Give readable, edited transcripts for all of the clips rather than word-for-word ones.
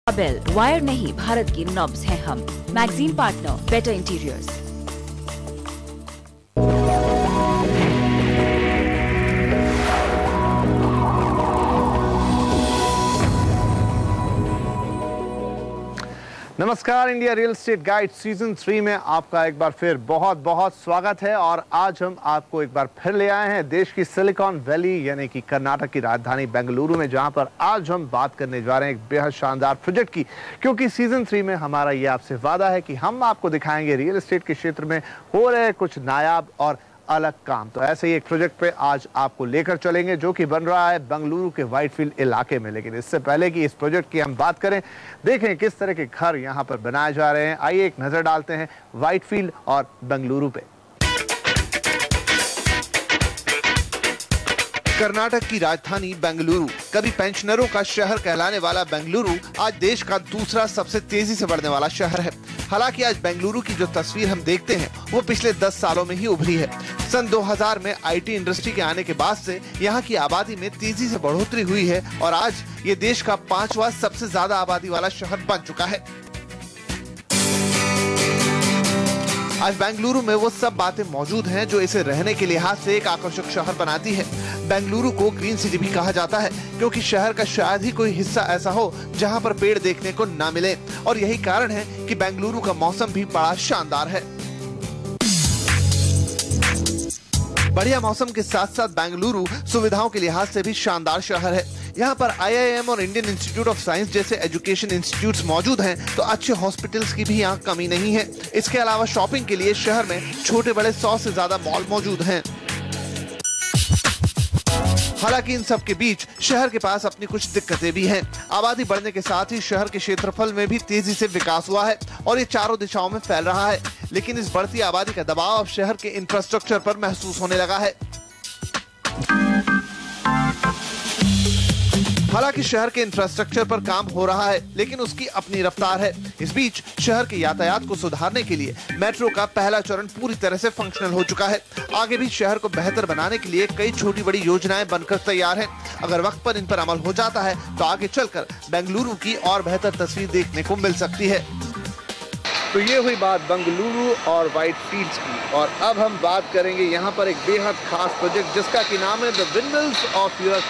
Bell wire नहीं, भारत की knobs हैं हम। Magazine partner better interiors. नमस्कार, India real estate guide season 3 में आपका एक बार फिर बहुत बहुत स्वागत है। और आज हम आपको एक बार फिर ले आए हैं देश की सिलिकॉन वैली यानी कि कर्नाटक की राजधानी बेंगलुरु में, जहां पर आज हम बात करने जा रहे हैं एक बेहद शानदार प्रोजेक्ट की। क्योंकि सीजन 3 में हमारा ये आपसे वादा है कि हम आपको दिखाएंगे रियल एस्टेट के क्षेत्र में हो रहे कुछ नायाब और अलग काम। तो ऐसे ही एक प्रोजेक्ट पे आज आपको लेकर चलेंगे जो कि बन रहा है बेंगलुरु के व्हाइटफील्ड इलाके में। लेकिन इससे पहले कि इस प्रोजेक्ट की हम बात करें, देखें किस तरह के घर यहां पर बनाए जा रहे हैं, आइए एक नजर डालते हैं व्हाइटफील्ड और बेंगलुरु पे। कर्नाटक की राजधानी बेंगलुरु, कभी पेंशनरों का शहर कहलाने वाला बेंगलुरु आज देश का दूसरा सबसे तेजी से बढ़ने वाला शहर है। हालांकि आज बेंगलुरु की जो तस्वीर हम देखते हैं वो पिछले 10 सालों में ही उभरी है। सन 2000 में आईटी इंडस्ट्री के आने के बाद से यहाँ की आबादी में तेजी से बढ़ोतरी हुई है और आज ये देश का 5वां सबसे ज्यादा आबादी वाला शहर बन चुका है। आज बेंगलुरु में वो सब बातें मौजूद हैं जो इसे रहने के लिहाज से एक आकर्षक शहर बनाती है। बेंगलुरु को ग्रीन सिटी भी कहा जाता है क्योंकि शहर का शायद ही कोई हिस्सा ऐसा हो जहां पर पेड़ देखने को ना मिले, और यही कारण है कि बेंगलुरु का मौसम भी बड़ा शानदार है। बढ़िया मौसम के साथ साथ बेंगलुरु सुविधाओं के लिहाज से भी शानदार शहर है। यहाँ पर IIM और इंडियन इंस्टीट्यूट ऑफ साइंस जैसे एजुकेशन इंस्टीट्यूट्स मौजूद हैं, तो अच्छे हॉस्पिटल्स की भी यहाँ कमी नहीं है। इसके अलावा शॉपिंग के लिए शहर में छोटे बड़े 100 से ज्यादा मॉल मौजूद हैं। हालांकि इन सब के बीच शहर के पास अपनी कुछ दिक्कतें भी हैं। आबादी बढ़ने के साथ ही शहर के क्षेत्रफल में भी तेजी से विकास हुआ है और ये चारों दिशाओं में फैल रहा है। लेकिन इस बढ़ती आबादी का दबाव अब शहर के इंफ्रास्ट्रक्चर पर महसूस होने लगा है। हालांकि शहर के इंफ्रास्ट्रक्चर पर काम हो रहा है, लेकिन उसकी अपनी रफ्तार है। इस बीच शहर के यातायात को सुधारने के लिए मेट्रो का पहला चरण पूरी तरह से फंक्शनल हो चुका है। आगे भी शहर को बेहतर बनाने के लिए कई छोटी बड़ी योजनाएं बनकर तैयार हैं। अगर वक्त पर इन पर अमल हो जाता है तो आगे चलकर बेंगलुरु की और बेहतर तस्वीर देखने को मिल सकती है। तो ये हुई बात बेंगलुरु और व्हाइटफील्ड्स की, और अब हम बात करेंगे यहाँ पर एक बेहद खास प्रोजेक्ट जिसका कि नाम है the windmills of your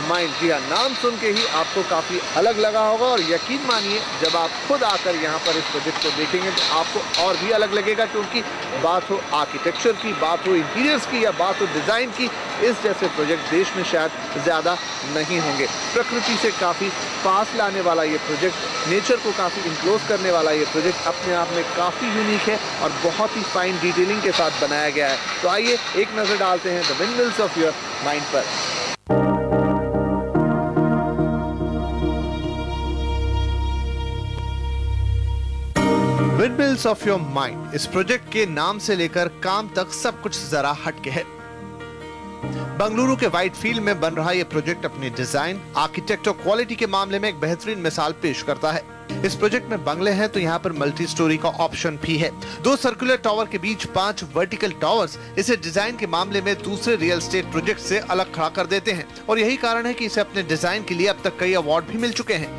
mind. जी हाँ, नाम सुन के ही आपको काफ़ी अलग लगा होगा, और यकीन मानिए जब आप खुद आकर यहाँ पर इस प्रोजेक्ट को देखेंगे तो आपको और भी अलग लगेगा। क्योंकि बात हो आर्किटेक्चर की, बात हो इंटीरियर्स की या बात हो डिज़ाइन की, इस जैसे प्रोजेक्ट देश में शायद ज़्यादा नहीं होंगे। प्रकृति से काफ़ी पास लाने वाला ये प्रोजेक्ट, नेचर को काफ़ी इनक्लोज करने वाला ये प्रोजेक्ट अपने आप में काफ़ी यूनिक है और बहुत ही फाइन डिटेलिंग के साथ बनाया गया है। तो आइए एक नज़र डालते हैं the windmills of your mind पर। विंडमिल्स ऑफ योर माइंड, इस प्रोजेक्ट के नाम से लेकर काम तक सब कुछ जरा हटके है। बेंगलुरु के व्हाइटफील्ड में बन रहा यह प्रोजेक्ट अपने डिजाइन, आर्किटेक्ट और क्वालिटी के मामले में एक बेहतरीन मिसाल पेश करता है। इस प्रोजेक्ट में बंगले हैं तो यहाँ पर मल्टी स्टोरी का ऑप्शन भी है। 2 सर्कुलर टावर के बीच 5 वर्टिकल टावर्स इसे डिजाइन के मामले में दूसरे रियल एस्टेट प्रोजेक्ट से अलग खड़ा कर देते हैं, और यही कारण है कि इसे अपने डिजाइन के लिए अब तक कई अवार्ड भी मिल चुके हैं।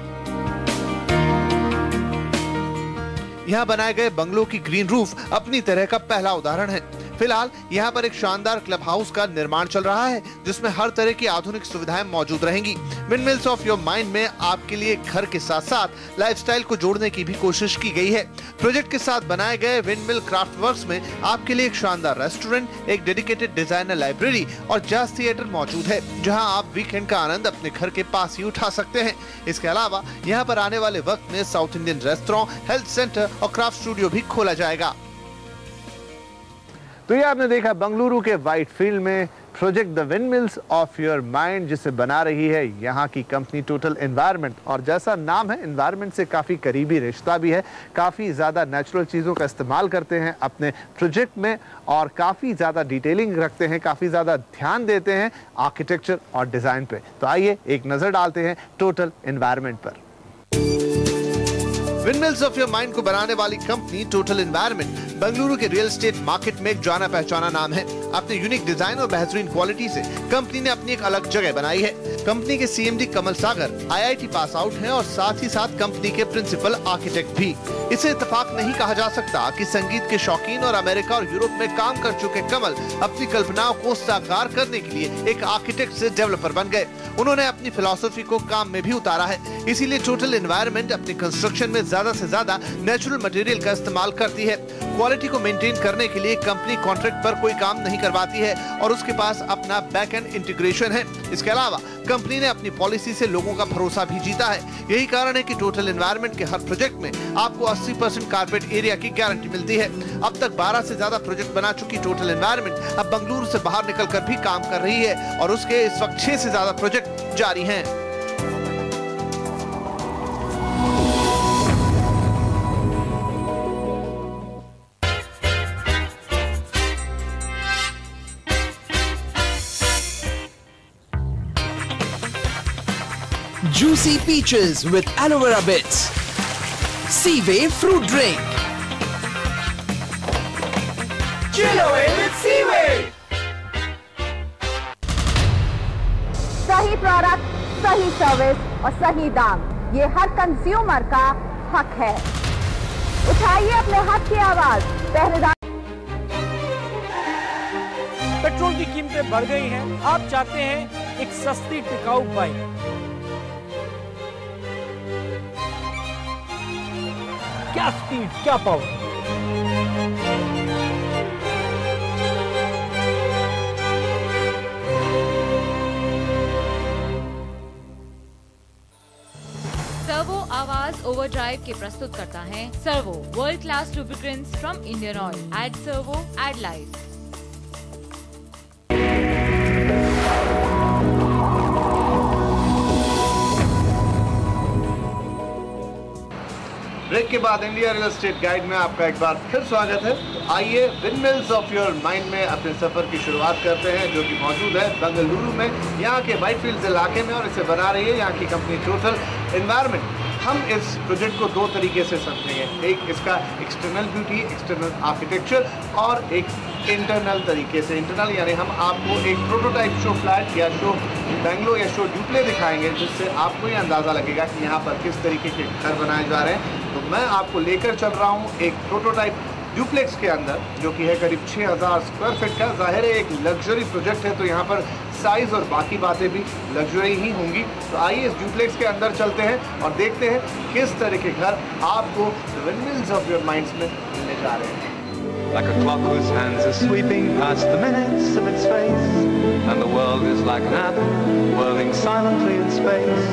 यहाँ बनाए गए बंगलों की ग्रीन रूफ अपनी तरह का पहला उदाहरण है। फिलहाल यहाँ पर एक शानदार क्लब हाउस का निर्माण चल रहा है जिसमें हर तरह की आधुनिक सुविधाएं मौजूद रहेंगी। विंडमिल्स ऑफ योर माइंड में आपके लिए घर के साथ साथ लाइफस्टाइल को जोड़ने की भी कोशिश की गई है। प्रोजेक्ट के साथ बनाए गए विंडमिल क्राफ्टवर्क्स में आपके लिए एक शानदार रेस्टोरेंट, एक डेडिकेटेड डिजाइनर लाइब्रेरी और जैज थिएटर मौजूद है, जहाँ आप वीकेंड का आनंद अपने घर के पास ही उठा सकते हैं। इसके अलावा यहाँ पर आने वाले वक्त में south Indian restaurant, health centre और क्राफ्ट स्टूडियो भी खोला जाएगा। तो ये आपने देखा बेंगलुरु के व्हाइटफील्ड में project the windmills of your mind, जिसे बना रही है यहाँ की कंपनी टोटल एनवायरनमेंट। और जैसा नाम है, एनवायरनमेंट से काफ़ी करीबी रिश्ता भी है। काफ़ी ज़्यादा नेचुरल चीज़ों का इस्तेमाल करते हैं अपने प्रोजेक्ट में और काफ़ी ज़्यादा डिटेलिंग रखते हैं, काफ़ी ज़्यादा ध्यान देते हैं आर्किटेक्चर और डिज़ाइन पे। तो आइए एक नज़र डालते हैं टोटल एनवायरनमेंट पर। विंडमिल्स ऑफ योर माइंड को बनाने वाली कंपनी टोटल एनवायरनमेंट बेंगलुरु के रियल एस्टेट मार्केट में एक जाना पहचाना नाम है। अपने यूनिक डिजाइन और बेहतरीन क्वालिटी से कंपनी ने अपनी एक अलग जगह बनाई है। कंपनी के सीएमडी कमल सागर IIT पास आउट हैं और साथ ही साथ कंपनी के प्रिंसिपल आर्किटेक्ट भी। इसे इत्तेफाक नहीं कहा जा सकता कि संगीत के शौकीन और अमेरिका और यूरोप में काम कर चुके कमल अपनी कल्पनाओं को साकार करने के लिए एक आर्किटेक्ट से डेवलपर बन गए। उन्होंने अपनी फिलॉसफी को काम में भी उतारा है। इसीलिए टोटल एनवायरनमेंट अपनी कंस्ट्रक्शन में ज्यादा से ज्यादा नेचुरल मटेरियल का इस्तेमाल करती है। क्वालिटी को मेंटेन करने के लिए कंपनी कॉन्ट्रैक्ट पर कोई काम नहीं करवाती है और उसके पास अपना बैक एंड इंटीग्रेशन है। इसके अलावा कंपनी ने अपनी पॉलिसी से लोगों का भरोसा भी जीता है। यही कारण है कि टोटल एनवायरनमेंट के हर प्रोजेक्ट में आपको 80% कारपेट एरिया की गारंटी मिलती है। अब तक 12 से ज्यादा प्रोजेक्ट बना चुकी टोटल एनवायरनमेंट अब बेंगलुरु से बाहर निकलकर भी काम कर रही है और उसके इस वक्त 6 से ज्यादा प्रोजेक्ट जारी हैं। Juicy peaches with aloe vera bits. Seaway fruit drink. Chill away with Seaway. सही प्रोडक्ट, सही सर्विस और सही दाम, ये हर कंज्यूमर का हक है। उठाइए अपने हक की आवाज। पहरेदार। पेट्रोल की कीमतें बढ़ गई हैं। आप चाहते हैं एक सस्ती टिकाऊ बाइक। क्या स्पीड, क्या पावर। सर्वो आवाज ओवरड्राइव के प्रस्तुत करता है Servo world class lubricants from Indian Oil. Add Servo, add life. Break के बाद इंडिया रियल एस्टेट गाइड में आपका एक बार फिर स्वागत है। आइए विंडमिल्स ऑफ योर माइंड में अपने सफर की शुरुआत करते हैं, जो कि मौजूद है बेंगलुरु में, यहाँ के व्हाइटफील्ड्स इलाके में, और इसे बना रही है यहाँ की कंपनी टोटल एनवायरनमेंट। हम इस प्रोजेक्ट को दो तरीके से समझेंगे, एक इसका एक्सटर्नल ब्यूटी, एक्सटर्नल आर्किटेक्चर, और एक इंटरनल तरीके से। इंटरनल यानी हम आपको एक प्रोटोटाइप शो फ्लैट या शो बेंगलो या शो ड्यूप्ले दिखाएंगे, जिससे आपको ये अंदाज़ा लगेगा कि यहाँ पर किस तरीके के घर बनाए जा रहे हैं। तो मैं आपको लेकर चल रहा हूँ एक प्रोटोटाइप ड्यूप्लेक्स के अंदर, जो कि है करीब 6000 स्क्वायर फीट का। जाहिर है एक लग्जरी प्रोजेक्ट है, तो यहाँ पर साइज और बाकी बातें भी लग्जरी ही होंगी। तो आइए इस ड्यूप्लेक्स के अंदर चलते हैं और देखते हैं किस तरह के घर आपको विंडमिल्स ऑफ योर माइंड्स में मिलने जा रहे हैं। Like a clock whose hands are sweeping past the minutes of its face, and the world is like an apple whirling silently in space,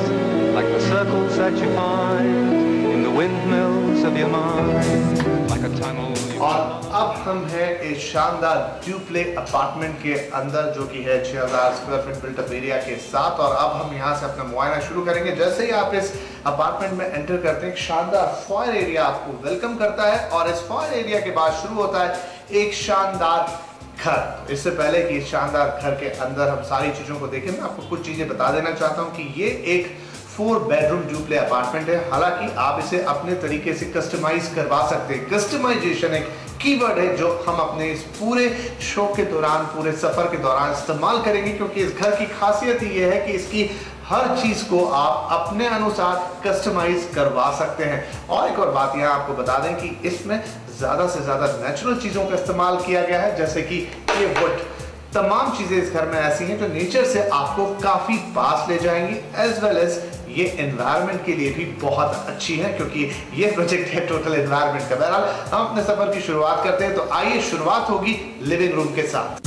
like the circles that you find in the windmills of your mind, like a tunnel. और अब हम हैं इस शानदार duplex apartment के अंदर, जो कि है 6000 स्क्वायर फीट बिल्टअप एरिया के साथ। और अब हम यहाँ से अपना मुआयना शुरू करेंगे। जैसे ही आप इस अपार्टमेंट में एंटर करते हैं, एक शानदार फॉयर एरिया आपको वेलकम करता है, और इस फॉयर एरिया के बाद शुरू होता है एक शानदार घर। इससे पहले कि इस शानदार घर के अंदर हम सारी चीजों को देखें, मैं आपको कुछ चीजें बता देना चाहता हूँ कि ये एक 4 बेडरूम ड्यूप्ले अपार्टमेंट है। हालांकि आप इसे अपने तरीके से कस्टमाइज करवा सकते हैं। कस्टमाइजेशन एक कीवर्ड है जो हम अपने इस पूरे शो के दौरान, पूरे सफर के दौरान इस्तेमाल करेंगे, क्योंकि इस घर की खासियत ये है कि इसकी हर चीज को आप अपने अनुसार कस्टमाइज करवा सकते हैं। और एक और बात यहाँ आपको बता दें कि इसमें ज्यादा से ज्यादा नेचुरल चीजों का इस्तेमाल किया गया है, जैसे कि ये वुड। तमाम चीजें इस घर में ऐसी हैं जो नेचर से आपको काफी पास ले जाएंगी, एज वेल एज ये एनवायरनमेंट के लिए भी बहुत अच्छी है, क्योंकि ये प्रोजेक्ट है टोटल एनवायरनमेंट का। बहरहाल हम अपने सफर की शुरुआत करते हैं, तो आइए शुरुआत होगी लिविंग रूम के साथ।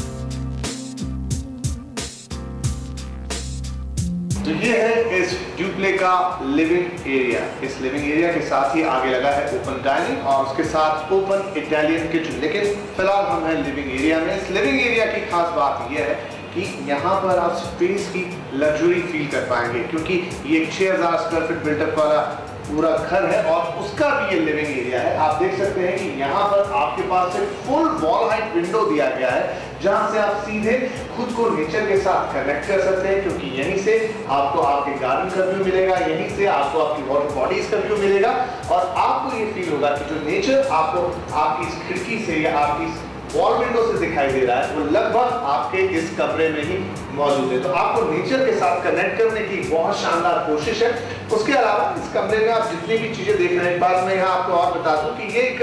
तो ये है इस ड्यूप्ले का लिविंग एरिया। इस लिविंग एरिया के साथ ही आगे लगा है ओपन डाइनिंग और उसके साथ ओपन इटालियन किचन। लेकिन फिलहाल हम हैं लिविंग एरिया में। इस लिविंग एरिया की खास बात यह है कि यहाँ पर आप स्पेस की लग्जरी फील कर पाएंगे, क्योंकि ये 6000 स्क्वायर फीट बिल्टअप वाला पूरा घर है और उसका भी ये लिविंग एरिया है। आप देख सकते हैं कि यहाँ पर आपके पास एक फुल वॉल हाइट विंडो दिया गया है, जहां से आप सीधे खुद को नेचर के साथ कनेक्ट कर सकते हैं, क्योंकि यहीं से आपको आपके गार्डन का व्यू मिलेगा, यहीं से आपको आपकी वाटर बॉडीज का व्यू मिलेगा और आपको ये फील होगा कि जो नेचर आपको आपकी इस खिड़की से या आपकी वॉल विंडो से दिखाई दे रहा है वो लगभग आपके इस कमरे में ही मौजूद है। तो आपको नेचर के साथ कनेक्ट करने की बहुत शानदार कोशिश है। उसके अलावा इस कमरे में आप जितनी भी चीजें देख रहे हैं, एक बार मैं यहाँ आपको और बता दूं कि ये एक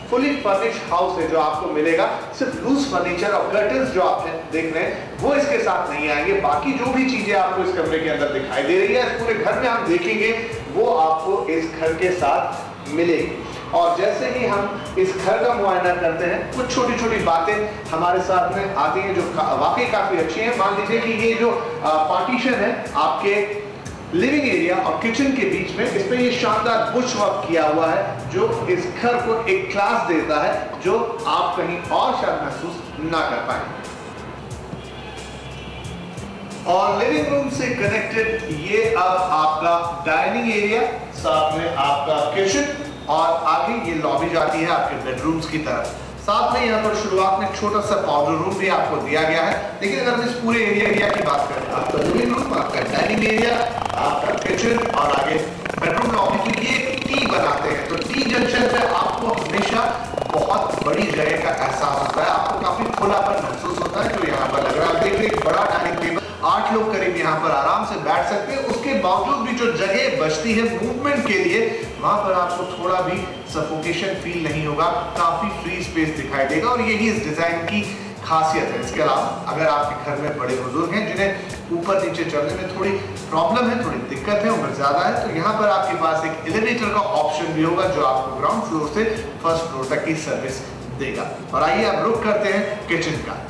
फुली फर्निश्ड हाउस है जो आपको मिलेगा। सिर्फ लूज फर्नीचर और कर्टन्स जो आप देख रहे हैं वो इसके साथ नहीं आएंगे। बाकी जो भी चीजें आपको इस कमरे के अंदर दिखाई दे रही है इस पूरे घर में हम देखेंगे वो आपको इस घर के साथ मिलेगी। और जैसे ही हम इस घर का मुआयना करते हैं कुछ छोटी छोटी बातें हमारे साथ में आती हैं जो वाकई काफी अच्छी हैं। मान लीजिए कि ये जो पार्टीशन है आपके लिविंग एरिया और किचन के बीच में, इसमें ये शानदार बुश वर्क किया हुआ है जो इस घर को एक क्लास देता है जो आप कहीं और शायद महसूस ना कर पाए। और लिविंग रूम से कनेक्टेड ये अब आपका डाइनिंग एरिया, साथ में आपका किचन और आगे ये लॉबी जाती है आपके बेडरूम्स की तरफ। साथ में यहाँ पर शुरुआत में एक छोटा सा पाउडर रूम भी आपको दिया गया है। लेकिन अगर हम इस पूरे एरिया की बात करें, आपका लिविंग रूम, आपका डाइनिंग एरिया, आपका किचन और आगे बेडरूम लॉबी, तो ये टी बनाते हैं। तो टी जंक्शन पे आपको हमेशा बहुत बड़ी जगह का एहसास होता है, आपको काफी खुलापन महसूस होता है जो यहाँ पर लग रहा है। आप देख रहे हैं बड़ा डाइनिंग टेबल, 8 लोग करीब यहाँ पर आराम से बैठ सकते हैं। उसके बावजूद भी जो जगह बचती है मूवमेंट के लिए, वहां पर आपको थोड़ा भी सफोकेशन फील नहीं होगा, काफी फ्री स्पेस दिखाई देगा और यही इस डिजाइन की खासियत है। इसके अलावा अगर आपके घर में बड़े बुजुर्ग हैं जिन्हें ऊपर नीचे चढ़ने में थोड़ी प्रॉब्लम है, थोड़ी दिक्कत है, उम्र ज्यादा है, तो यहाँ पर आपके पास एक एलिवेटर का ऑप्शन भी होगा जो आपको ग्राउंड फ्लोर से फर्स्ट फ्लोर तक की सर्विस देगा। और आइए अब रुक करते हैं किचन का।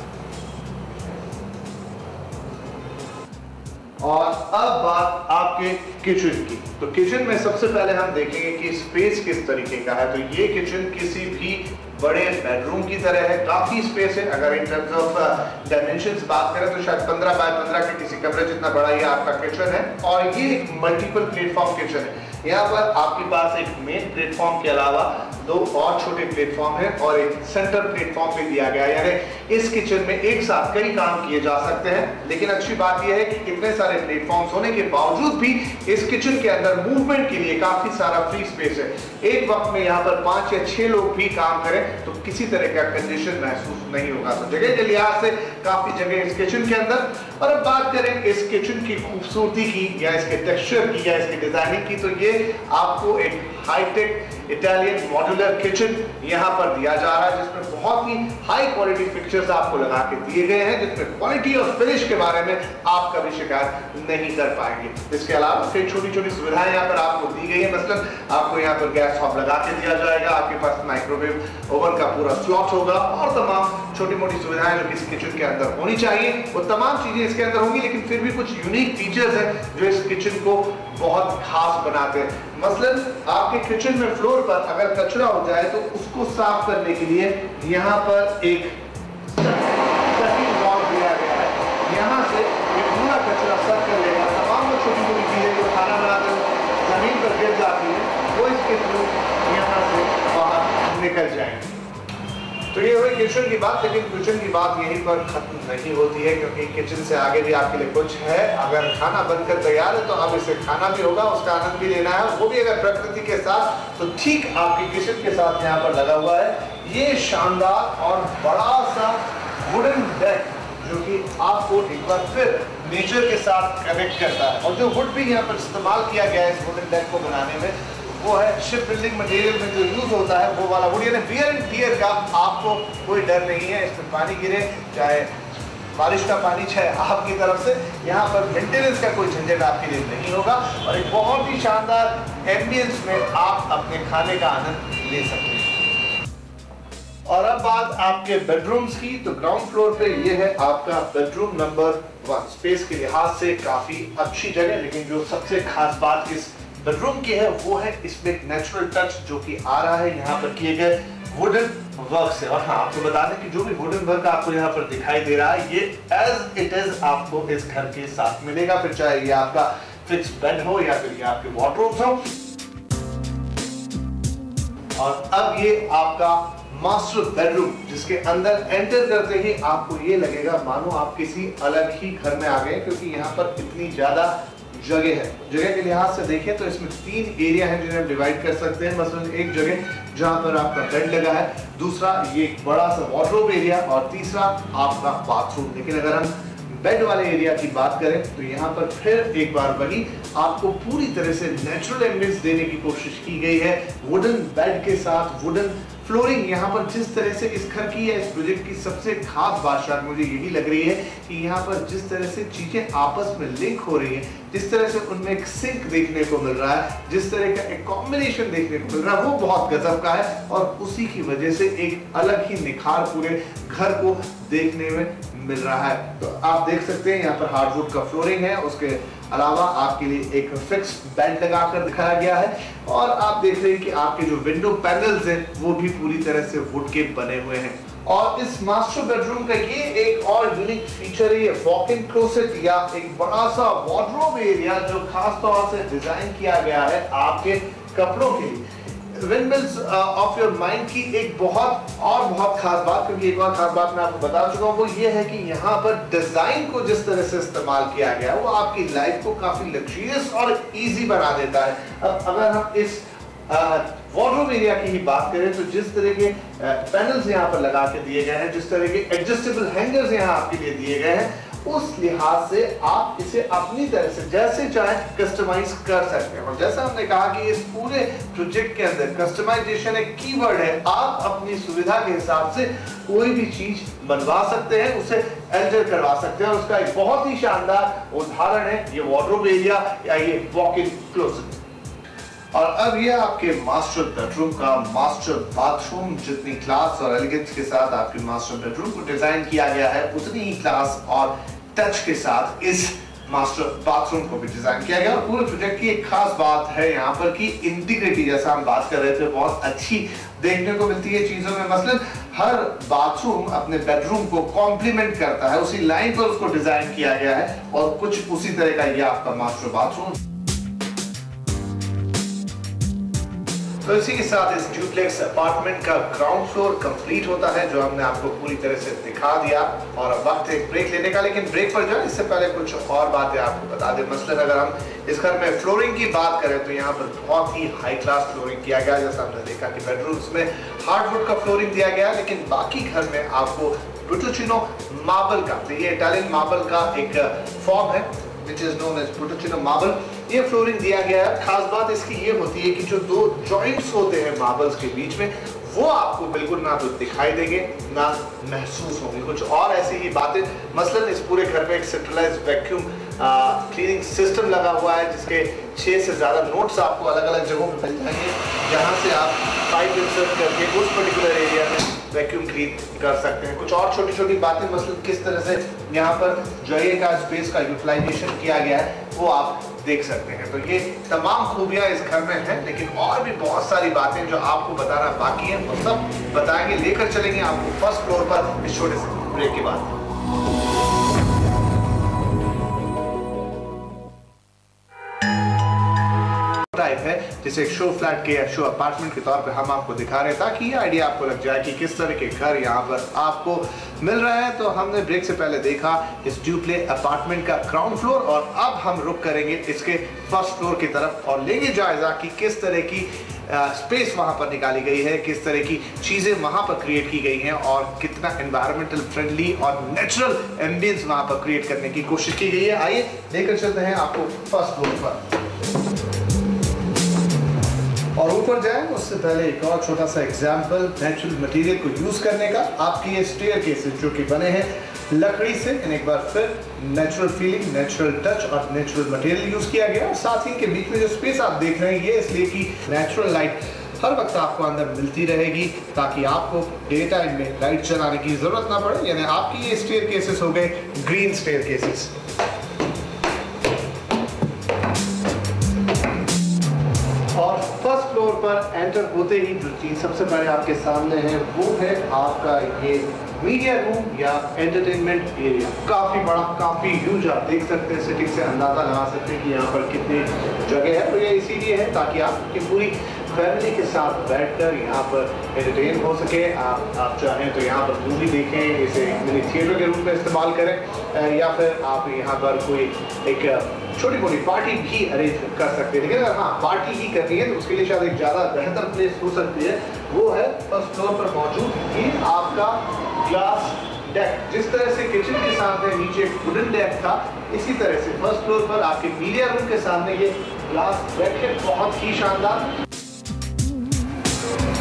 और अब बात आपके किचन की। तो किचन में सबसे पहले हम देखेंगे कि स्पेस किस तरीके का है। तो ये किचन किसी भी बड़े बेडरूम की तरह है, काफी स्पेस है। अगर इन टर्म्स ऑफ डायमेंशंस बात करें तो शायद 15 बाय 15 के किसी कमरे जितना बड़ा ये आपका किचन है। और ये एक मल्टीपल प्लेटफॉर्म किचन है। यहाँ पर आपके पास एक मेन प्लेटफॉर्म के अलावा 2 और छोटे प्लेटफॉर्म है और एक सेंटर प्लेटफॉर्म भी दिया गया है। यानी इस किचन में एक साथ कई काम किए जा सकते हैं। लेकिन अच्छी बात यह है कि इतने सारे प्लेटफॉर्म्स होने के बावजूद भी इस किचन के अंदर मूवमेंट के लिए काफी सारा फ्री स्पेस है। एक वक्त में यहाँ पर 5 या 6 लोग भी काम करें तो किसी तरह का कंजेशन महसूस नहीं होगा। तो जगह के लिहाज से काफी जगह इस किचन के अंदर। और अब बात करें इस किचन की खूबसूरती की या इसके टेक्सचर की या इसकी डिजाइनिंग की, तो ये आपको एक हाईटेक इटालियन मॉड्यूलर किचन यहाँ पर दिया जा रहा है जिसमें बहुत ही हाई क्वालिटी फिक्चर्स आपको लगा के दिए गए हैं, जिसमें क्वालिटी और फिनिश के बारे में आप कभी शिकायत नहीं कर पाएंगे। इसके अलावा कई छोटी छोटी सुविधाएं यहाँ पर आपको दी गई है। मसलन आपको यहाँ पर गैस हॉब लगा के दिया जाएगा, आपके पास माइक्रोवेव ओवन का पूरा स्लॉट होगा और तमाम छोटी मोटी सुविधाएं जो इस किचन के अंदर होनी चाहिए वो तमाम चीजें इसके अंदर होंगी। लेकिन फिर भी कुछ यूनिक फीचर्स हैं जो इस किचन को बहुत खास बनाते हैं। मसलन आपके किचन में फ्लोर पर अगर कचरा हो जाए तो उसको साफ करने के लिए यहाँ पर एक वॉल दिया गया है। यहाँ से ये पूरा कचरा सर्व कर लेगा। तमाम छोटी छोटी चीजें जो खाना बनाते हैं जमीन पर गिर जाती है वो इसके थ्रू यहाँ से बाहर निकल जाएंगे। तो ये हुई किचन की बात। लेकिन किचन की बात यहीं पर खत्म नहीं होती है, क्योंकि किचन से आगे भी आपके लिए कुछ है। अगर खाना बनकर तैयार है तो अब इसे खाना भी होगा, उसका आनंद भी लेना है, वो भी अगर प्रकृति के साथ। तो ठीक आपके किचन के साथ यहाँ पर लगा हुआ है ये शानदार और बड़ा सा वुडन डेक जो कि आपको एक बार फिर नेचर के साथ कनेक्ट करता है। और जो वुड भी यहाँ पर इस्तेमाल किया गया है इस वुडन डेक को बनाने में वो है शिप बिल्डिंग मटेरियल में जो यूज होता है वो वाला वुड, यानी वियर एंड टियर का आपको कोई डर नहीं है। इसमें पानी गिरे, चाहे बारिश का पानी चाहे आपकी तरफ से, यहाँ पर मेंटेनेंस का कोई झंझट आपके लिए नहीं होगा। और एक बहुत ही शानदार एम्बियंस में आप अपने खाने का आनंद ले सकते हैं। और अब बात आपके बेडरूम्स की। तो ग्राउंड फ्लोर पे ये है आपका बेडरूम नंबर 1। स्पेस के लिहाज से काफी अच्छी जगह, लेकिन जो सबसे खास बात इस बेडरूम की है वो है इसमें एक नेचुरल टच जो कि आ रहा है यहाँ पर किए गए वुडन वर्क से। और हाँ, आपको बता दें कि जो भी वुडन वर्क आपको यहाँ पर दिखाई दे रहा है ये एज इट इज आपको इस घर के साथ मिलेगा। फिर चाहे ये आपका फिक्स बेड हो या फिर ये आपके वार्डरोब्स हो। और अब ये आपका मास्टर बेडरूम, जिसके अंदर एंटर करते ही आपको ये लगेगा मानो आप किसी अलग ही घर में आ गए, क्योंकि यहाँ पर इतनी ज्यादा जगह है। जगह के लिहाज से देखें तो इसमें 3 एरिया हैं जिन्हें हम डिवाइड कर सकते हैं। मसलन एक जगह जहाँ पर आपका बेड लगा है, दूसरा ये एक बड़ा सा वार्डरोब एरिया और तीसरा आपका बाथरूम। लेकिन अगर हम बेड वाले एरिया की बात करें तो यहाँ पर फिर एक बार वही आपको पूरी तरह से नेचुरल एम्बियंस देने की कोशिश की गई है। वुडन बेड के साथ वुडन फ्लोरिंग। यहाँ पर जिस तरह से इस घर की या इस प्रोजेक्ट की सबसे खास बात शायद मुझे यही लग रही है कि यहाँ पर जिस तरह से चीजें आपस में लिंक हो रही हैं, जिस तरह से उनमें एक सिंक देखने को मिल रहा है, जिस तरह का एक कॉम्बिनेशन देखने को मिल रहा है, वो बहुत गजब का है और उसी की वजह से एक अलग ही निखार पूरे घर को देखने में मिल रहा है। तो आप देख सकते हैं यहाँ पर हार्डवुड का फ्लोरिंग है, उसके अलावा आपके लिए एक फिक्स बेड लगाकर दिखाया गया है और आप देख रहे हैं कि आपके जो विंडो पैनल्स हैं वो भी पूरी तरह से वुड के बने हुए हैं। और इस मास्टर बेडरूम का ये एक और यूनिक फीचर है, वॉक इन क्लोसेट या एक बड़ा सा वार्डरोब एरिया जो खास तौर से डिजाइन किया गया है आपके कपड़ों के लिए। विंडमिल्स ऑफ योर माइंड की एक बहुत खास बात, क्योंकि एक और खास बात मैं आपको बता चुका हूँ, वो ये है कि यहाँ पर डिजाइन को जिस तरह से इस्तेमाल किया गया है वो आपकी लाइफ को काफी लग्जरियस और इजी बना देता है। अब अगर हम इस वार्डरोब एरिया की ही बात करें तो जिस तरह के पैनल्स यहाँ पर लगा के दिए गए हैं, जिस तरह के एडजस्टेबल हैंगर्स यहाँ आपके लिए दिए गए हैं, उस लिहाज से आप इसे अपनी तरह से जैसे चाहे कस्टमाइज कर सकते हैं। और जैसा हमने कहा कि इस पूरे प्रोजेक्ट के अंदर कस्टमाइजेशन एक कीवर्ड है। आप अपनी सुविधा के हिसाब से कोई भी चीज बनवा सकते हैं, उसे एल्टर करवा सकते हैं। और उसका एक बहुत ही शानदार उदाहरण है ये वार्डरोब एरिया या ये वॉक इन क्लोसेट। और अब ये आपके मास्टर बेडरूम का मास्टर बाथरूम। जितनी क्लास और एलिगेंस के साथ आपके मास्टर बेडरूम को डिजाइन किया गया है, उतनी ही क्लास और टच के साथ इस मास्टर बाथरूम को भी डिजाइन किया गया। और पूरे प्रोजेक्ट की एक खास बात है यहाँ पर कि इंटीग्रिटी, जैसा हम बात कर रहे थे, बहुत अच्छी देखने को मिलती है चीजों में। मसलन हर बाथरूम अपने बेडरूम को कॉम्प्लीमेंट करता है, उसी लाइन पर उसको डिजाइन किया गया है और कुछ उसी तरह का ये आपका मास्टर बाथरूम। तो इसी के साथ इस ड्यूप्लेक्स अपार्टमेंट का ग्राउंड फ्लोर कंप्लीट होता है, जो हमने आपको पूरी तरह से दिखा दिया। और अब वक्त है एक ब्रेक लेने का, लेकिन ब्रेक पर जाए इससे पहले कुछ और बातें आपको बता दें। मसलन अगर हम इस घर में फ्लोरिंग की बात करें तो यहाँ पर बहुत ही हाई क्लास फ्लोरिंग किया गया। जैसा हमने देखा कि बेडरूम्स में हार्डवुड का फ्लोरिंग दिया गया, लेकिन बाकी घर में आपको बुटुचिनो मार्बल का, तो ये इटालियन मार्बल का एक फॉर्म है which is known as Buttocino marble, ये फ्लोरिंग दिया गया है। खास बात इसकी ये होती है कि जो 2 जॉइंट्स होते हैं मार्बल्स के बीच में, वो आपको बिल्कुल ना तो दिखाई देंगे ना महसूस होंगे। कुछ और ऐसी ही बातें, मसलन इस पूरे घर में एक सेंट्रलाइज्ड वैक्यूम क्लीनिंग सिस्टम लगा हुआ है, जिसके 6 से ज़्यादा नोट्स आपको अलग अलग जगहों पर मिल जाएंगे, जहाँ से आप पाइप इंसर्ट करके उस पर्टिकुलर एरिया में वैक्यूम क्लीन कर सकते हैं। कुछ और छोटी छोटी बातें, मसलन किस तरह से यहाँ पर जगह का, स्पेस का यूटिलाइजेशन किया गया है, वो आप देख सकते हैं। तो ये तमाम खूबियां इस घर में हैं, लेकिन और भी बहुत सारी बातें जो आपको बताना बाकी है, वो सब बताएंगे, लेकर चलेंगे आपको फर्स्ट फ्लोर पर इस छोटे से ब्रेक के बाद। टाइप है जिसे एक शो फ्लैट के या शो अपार्टमेंट के तौर पे हम आपको दिखा रहे हैं, ताकि ये आइडिया आपको लग जाए कि किस तरह के घर यहाँ पर आपको मिल रहा है। तो हमने ब्रेक से पहले देखा इस ड्यूप्ले अपार्टमेंट का ग्राउंड फ्लोर, और अब हम रुक करेंगे इसके फर्स्ट फ्लोर की तरफ और लेंगे जायजा कि किस तरह की स्पेस वहाँ पर निकाली गई है, किस तरह की चीज़ें वहाँ पर क्रिएट की गई हैं और कितना एनवायरमेंटल फ्रेंडली और नेचुरल एम्बियंस वहाँ पर क्रिएट करने की कोशिश की गई है। आइए लेकर चलते हैं आपको फर्स्ट फ्लोर पर। और ऊपर जाएं उससे पहले एक और छोटा सा एग्जाम्पल नेचुरल मटेरियल को यूज करने का। आपकी ये स्टेयरकेसेस जो कि बने हैं लकड़ी से, एक बार फिर नेचुरल फीलिंग, नेचुरल टच और नेचुरल मटेरियल यूज किया गया। और साथ ही के बीच में जो स्पेस आप देख रहे हैं ये इसलिए कि नेचुरल लाइट हर वक्त आपको अंदर मिलती रहेगी, ताकि आपको डे टाइम में लाइट चलाने की जरूरत ना पड़े। यानी आपकी ये स्टेयरकेसेस हो गए ग्रीन स्टेयरकेसेस। और फर्स्ट फ्लोर पर एंटर होते ही जो चीज सबसे पहले आपके सामने है वो है आपका ये मीडिया रूम या एंटरटेनमेंट एरिया। काफी बड़ा, काफी ह्यूज, आप देख सकते हैं, सिटिंग से अंदाजा लगा सकते हैं कि यहाँ पर कितनी जगह है। तो ये इसीलिए है ताकि आपकी पूरी फैमिली के साथ बैठकर यहाँ पर एंटरटेन हो सके। आप चाहें तो यहाँ पर मूवी देखें, इसे मिनी थिएटर के रूप में इस्तेमाल करें, या फिर आप यहाँ पर कोई एक छोटी मोटी पार्टी भी अरेंज कर सकते हैं। लेकिन अगर हाँ पार्टी ही करनी है तो उसके लिए शायद एक ज़्यादा बेहतर प्लेस हो सकती है, वो है फर्स्ट फ्लोर पर मौजूद ये आपका ग्लास डेक। जिस तरह से किचन के सामने नीचे एक वुडन डेक था, इसी तरह से फर्स्ट फ्लोर पर आपके मीडिया रूम के सामने ये ग्लास डेक है, बहुत ही शानदार।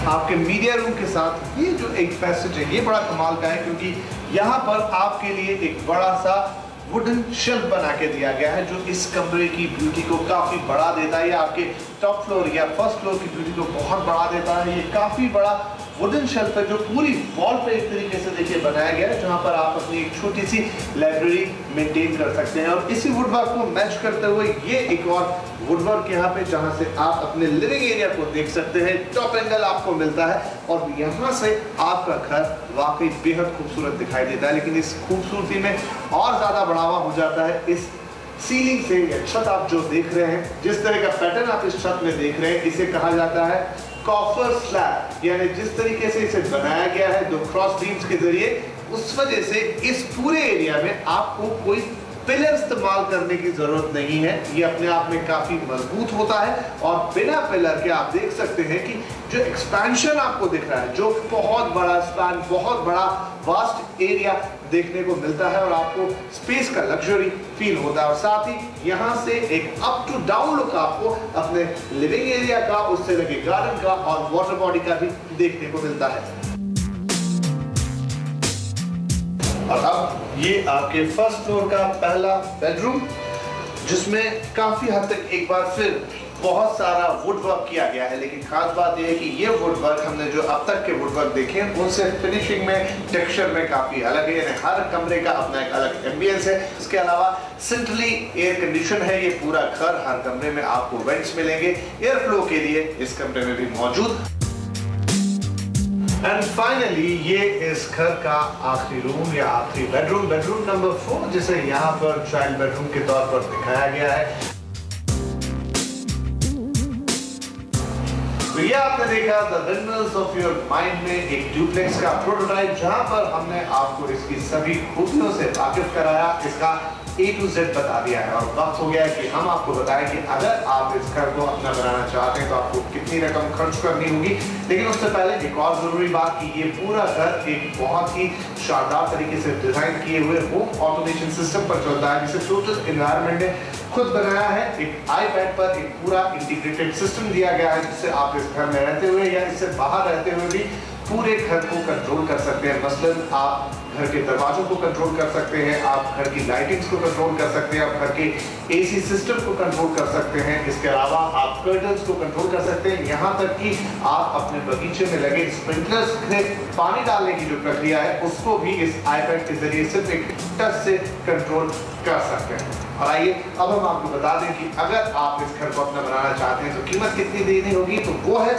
आपके मीडिया रूम के साथ ये जो एक पैसेज है ये बड़ा कमाल का है, क्योंकि यहाँ पर आपके लिए एक बड़ा सा वुडन शेल्फ बना के दिया गया है, जो इस कमरे की ब्यूटी को काफी बढ़ा देता है। ये आपके टॉप फ्लोर या फर्स्ट फ्लोर की ब्यूटी को बहुत बढ़ा देता है। ये काफी बड़ा वुडन शेल्फ है जो पूरी वॉल पे एक तरीके से देखिए बनाया गया है, जहां पर आप अपनी एक छोटी सी लाइब्रेरी मेंटेन कर सकते हैं। और इसी वुडवर्क को मैच करते हुए ये एक और वुडवर्क यहाँ पे, जहां से आप अपने लिविंग एरिया को देख सकते हैं। टॉप एंगल आपको मिलता है और यहाँ से आपका घर वाकई बेहद खूबसूरत दिखाई देता है। लेकिन इस खूबसूरती में और ज्यादा बढ़ावा हो जाता है इस सीलिंग से। या छत आप जो देख रहे हैं, जिस तरह का पैटर्न आप इस छत में देख रहे हैं, इसे कहा जाता है कॉफर स्लैब। यानी जिस तरीके से इसे बनाया गया है 2 क्रॉस बीम्स के जरिए, उस वजह से इस पूरे एरिया में आपको कोई पिलर इस्तेमाल करने की जरूरत नहीं है। ये अपने आप में काफी मजबूत होता है और बिना पिलर के आप देख सकते हैं कि जो एक्सपेंशन आपको दिख रहा है, जो बहुत बड़ा स्पैन, बहुत बड़ा वास्ट एरिया देखने को मिलता है और आपको स्पेस का लग्जरी फील होता है। और साथ ही यहाँ से एक अप टू डाउन लुक आपको अपने लिविंग एरिया का, उससे लगे गार्डन का और वाटर बॉडी का भी देखने को मिलता है। और अब ये आपके फर्स्ट फ्लोर का पहला बेडरूम, जिसमें काफी हद तक एक बार फिर बहुत सारा वुडवर्क किया गया है। लेकिन खास बात यह है कि ये वुडवर्क हमने जो अब तक के वुडवर्क देखे हैं उनसे फिनिशिंग में, टेक्सचर में काफी अलग है। यानी हर कमरे का अपना एक अलग एम्बियंस है। इसके अलावा सेंट्रली एयर कंडीशन है ये पूरा घर। हर कमरे में आपको वेंट्स मिलेंगे एयर फ्लो के लिए, इस कमरे में भी मौजूद। एंड फाइनली ये इस घर का आखिरी रूम या आखिरी बेडरूम, बेडरूम नंबर 4, जिसे यहाँ पर चाइल्ड बेडरूम के तौर पर दिखाया गया है। तो ये आपने देखा the Windows of your mind में एक डुप्लेक्स का प्रोटोटाइप, जहां पर हमने आपको इसकी सभी खूबियों से वाकिफ कराया, इसका A to Z बता दिया है। और वक्त हो गया है कि हम आपको बताएं कि अगर आप इस घर को अपना बनाना चाहते हैं तो आपको कितनी रकम खर्च करनी होगी। लेकिन उससे पहले एक और जरूरी बात कि ये पूरा घर एक बहुत ही शानदार तरीके से डिजाइन किए हुए होम ऑटोमेशन सिस्टम पर चलता है, जिसे टोटल एनवायरनमेंट ने खुद बनाया है। एक आईपैड पर एक पूरा इंटीग्रेटेड सिस्टम दिया गया है, जिससे आप इस घर में रहते हुए या इससे बाहर रहते हुए भी पूरे घर को कंट्रोल कर सकते हैं। मसलन आप घर के दरवाजों को कंट्रोल कर सकते हैं, आप घर की लाइटिंग्स को कंट्रोल कर सकते हैं, आप घर के एसी सिस्टम को कंट्रोल कर सकते हैं। इसके अलावा आप कर्टन्स को कंट्रोल कर सकते हैं, यहाँ तक कि आप अपने बगीचे में लगे स्प्रिंकलर्स से पानी डालने की जो प्रक्रिया है उसको भी इस आईपैड के जरिए सिर्फ एक टच से कंट्रोल कर सकते हैं। और आइए अब हम आपको बता दें कि अगर आप इस घर को अपना बनाना चाहते हैं तो कीमत कितनी देनी होगी। तो वो है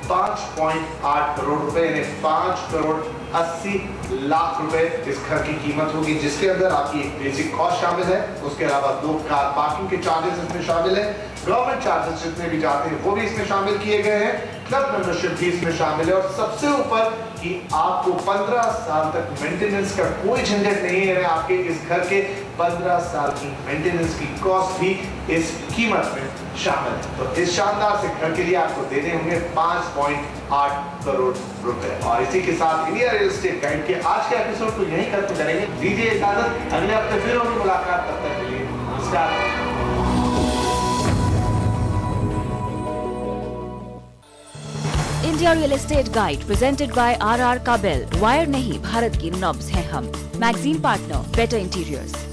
5.8 करोड़ रुपए, यानी 5,80,00,000 रुपए इस घर की कीमत होगी, जिसके अंदर आपकी एक बेसिक कॉस्ट शामिल है। उसके अलावा 2 कार पार्किंग के चार्जेस इसमें शामिल है, गवर्नमेंट चार्जेस जितने भी जाते हैं वो भी इसमें शामिल किए गए हैं, क्लब मेंबरशिप भी इसमें शामिल है। और सबसे ऊपर कि आपको 15 साल तक मेंटेनेंस का कोई झंझट नहीं है। आपके इस घर के 15 साल की मेंटेनेंस की कॉस्ट भी इस कीमत में शामिल है। तो इस शानदार से घर के लिए आपको देने होंगे 5.8 करोड़ रुपए। और इसी के साथ इंडिया रियल एस्टेट गाइड के आज के एपिसोड को यहीं खत्म करेंगे। दीजिए इजाजत, अगले हफ्ते फिर होगी मुलाकात, तब तक के लिए नमस्कार। India real estate guide presented by RR काबिल। वायर नहीं, भारत की नब्ज हैं हम। Magazine partner better interiors.